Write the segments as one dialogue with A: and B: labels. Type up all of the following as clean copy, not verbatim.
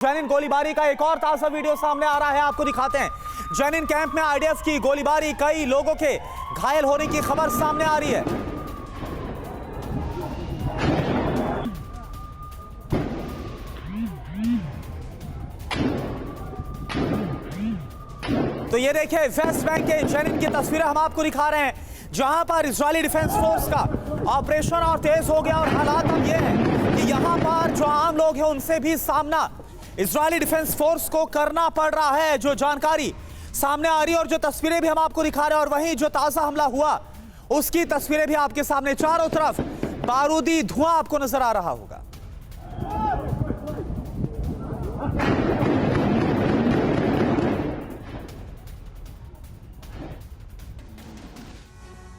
A: Zenin गोलीबारी का एक और ताजा वीडियो सामने आ रहा है, आपको दिखाते हैं। जेनिन कैंप में आईडीएफ की गोलीबारी, कई लोगों के घायल होने की खबर सामने आ रही है। तो ये देखिए वेस्ट बैंक के जेनिन की तस्वीरें हम आपको दिखा रहे हैं, जहां पर इजरायली डिफेंस फोर्स का ऑपरेशन और तेज हो गया। और हालात अब ये है कि यहां पर जो आम लोग हैं उनसे भी सामना इजरायली डिफेंस फोर्स को करना पड़ रहा है। जो जानकारी सामने आ रही है और जो तस्वीरें भी हम आपको दिखा रहे हैं, और वहीं जो ताजा हमला हुआ उसकी तस्वीरें भी आपके सामने। चारों तरफ बारूदी धुआं आपको नजर आ रहा होगा।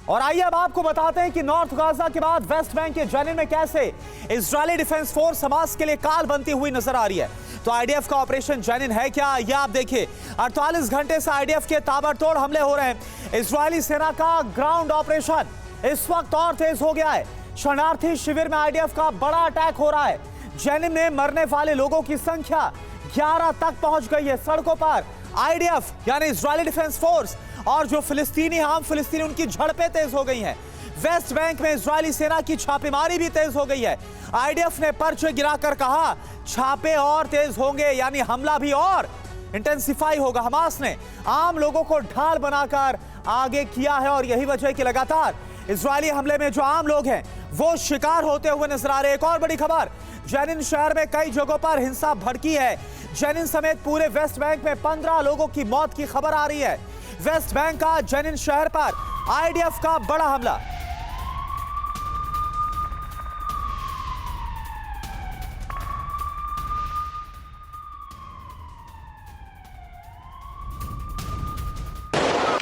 A: और आइए अब आपको बताते हैं कि नॉर्थ गाजा के बाद वेस्ट बैंक के जेनिन में कैसे इजरायली डिफेंस फोर्स हमास के लिए काल बनती हुई नजर आ रही है। तो आईडीएफ का ऑपरेशन जेनिन है क्या, यह आप देखिए। 48 घंटे से आईडीएफ के ताबड़तोड़ हमले हो रहे हैं। इजरायली सेना का ग्राउंड ऑपरेशन इस वक्त और तेज हो गया है। शरणार्थी शिविर में आईडीएफ का बड़ा अटैक हो रहा है। जेनिन में मरने वाले लोगों की संख्या 11 तक पहुंच गई है। सड़कों पर आईडीएफ यानी इजरायली डिफेंस फोर्स और जो फिलिस्तीनी आम फिलिस्तीनी उनकी झड़पें तेज हो गई हैं। वेस्ट बैंक में इजरायली सेना की छापेमारी भी तेज हो गई है। आईडीएफ ने पर्चे गिराकर कहा छापे और तेज होंगे, यानी हमला भी और इंटेंसिफाई होगा। हमास ने आम लोगों को ढाल बनाकर आगे किया है और यही वजह है कि लगातार इजरायली हमले में जो आम लोग हैं वो शिकार होते हुए नजर आ रहे हैं। एक और बड़ी खबर, जेनिन शहर में कई जगहों पर हिंसा भड़की है। जेनिन समेत पूरे वेस्ट बैंक में 15 लोगों की मौत की खबर आ रही है। वेस्ट बैंक का जेनिन शहर पर आईडीएफ का बड़ा हमला।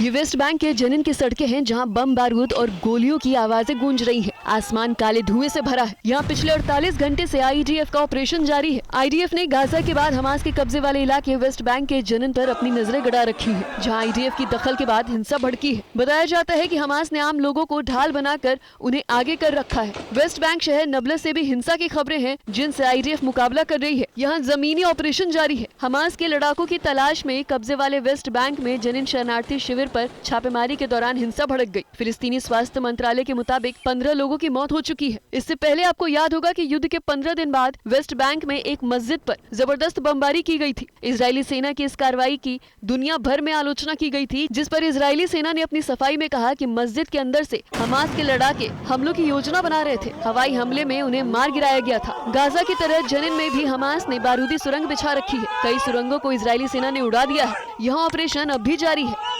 B: ये वेस्ट बैंक के जेनिन की सड़कें हैं, जहां बम बारूद और गोलियों की आवाजें गूंज रही हैं। आसमान काले धुएं से भरा है। यहाँ पिछले 48 घंटे से आईडीएफ का ऑपरेशन जारी है। आईडीएफ ने गाजा के बाद हमास के कब्जे वाले इलाके वेस्ट बैंक के जेनिन पर अपनी नजरें गड़ा रखी है, जहाँ आईडीएफ की दखल के बाद हिंसा भड़की है। बताया जाता है कि हमास ने आम लोगों को ढाल बनाकर उन्हें आगे कर रखा है। वेस्ट बैंक शहर नबलस से भी हिंसा की खबरें हैं, जिनसे आईडीएफ मुकाबला कर रही है। यहाँ जमीनी ऑपरेशन जारी है। हमास के लड़ाकों की तलाश में कब्जे वाले वेस्ट बैंक में जेनिन शरणार्थी शिविर पर छापेमारी के दौरान हिंसा भड़क गई। फिलिस्तीनी स्वास्थ्य मंत्रालय के मुताबिक 15 लोगों की मौत हो चुकी है। इससे पहले आपको याद होगा कि युद्ध के 15 दिन बाद वेस्ट बैंक में एक मस्जिद पर जबरदस्त बमबारी की गई थी। इजरायली सेना की इस कार्रवाई की दुनिया भर में आलोचना की गई थी, जिस पर इजरायली सेना ने अपनी सफाई में कहा कि मस्जिद के अंदर से हमास के लड़ाके हमलों की योजना बना रहे थे। हवाई हमले में उन्हें मार गिराया गया था। गाजा की तरह जेनिन में भी हमास ने बारूदी सुरंग बिछा रखी है। कई सुरंगों को इजरायली सेना ने उड़ा दिया है। यहाँ ऑपरेशन अब भी जारी है।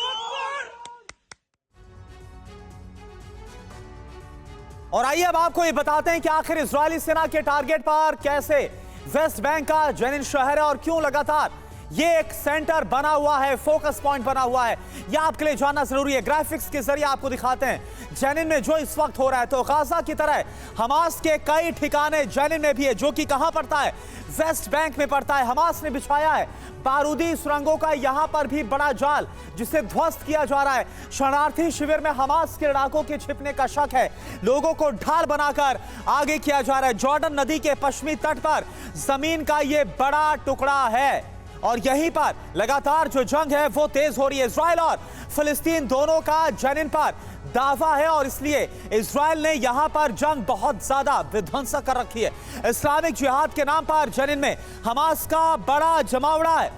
A: और आइए अब आपको ये बताते हैं कि आखिर इजरायली सेना के टारगेट पर कैसे वेस्ट बैंक का जेनिन शहर है और क्यों लगातार ये एक सेंटर बना हुआ है, फोकस पॉइंट बना हुआ है। यह आपके लिए जानना जरूरी है। ग्राफिक्स के जरिए आपको दिखाते हैं जेनिन में जो इस वक्त हो रहा है। तो गाजा की तरह हमास के कई ठिकाने जेनिन में भी है, जो कि कहां पड़ता है, वेस्ट बैंक में पड़ता है। हमास ने बिछाया है बारूदी सुरंगों का यहां पर भी बड़ा जाल, जिसे ध्वस्त किया जा रहा है। शरणार्थी शिविर में हमास के लड़ाकों के छिपने का शक है। लोगों को ढाल बनाकर आगे किया जा रहा है। जॉर्डन नदी के पश्चिमी तट पर जमीन का यह बड़ा टुकड़ा है और यहीं पर लगातार जो जंग है वो तेज हो रही है। इजराइल और फिलिस्तीन दोनों का जेनिन पर दावा है और इसलिए इजराइल ने यहां पर जंग बहुत ज्यादा विध्वंसक कर रखी है। इस्लामिक जिहाद के नाम पर जेनिन में हमास का बड़ा जमावड़ा है।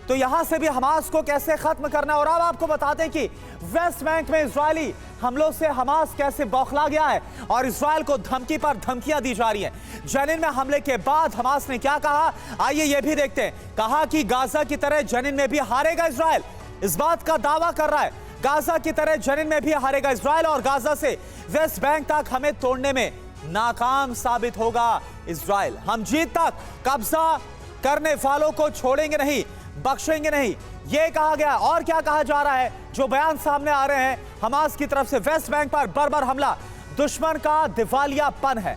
A: तो यहां से भी हमास को कैसे खत्म करना है। और अब आपको बताते हैं कि वेस्ट बैंक में इजरायली हमलों से हमास कैसे बौखला गया है और इजराइल को धमकी पर धमकियां दी जा रही हैं। जेनिन में हमले के बाद हमास ने क्या कहा, आइए यह भी देखते हैं। कहा कि गाजा की तरह जेनिन में भी हारेगा इजराइल, इस बात का दावा कर रहा है। गाजा की तरह जेनिन में भी हारेगा इजराइल और गाजा से वेस्ट बैंक तक हमें तोड़ने में नाकाम साबित होगा इजराइल। हम जीत तक कब्जा करने वालों को छोड़ेंगे नहीं, बख्शेंगे नहीं, यह कहा गया। और क्या कहा जा रहा है, जो बयान सामने आ रहे हैं हमास की तरफ से, वेस्ट बैंक पर बर्बर हमला दुश्मन का दिवालियापन है।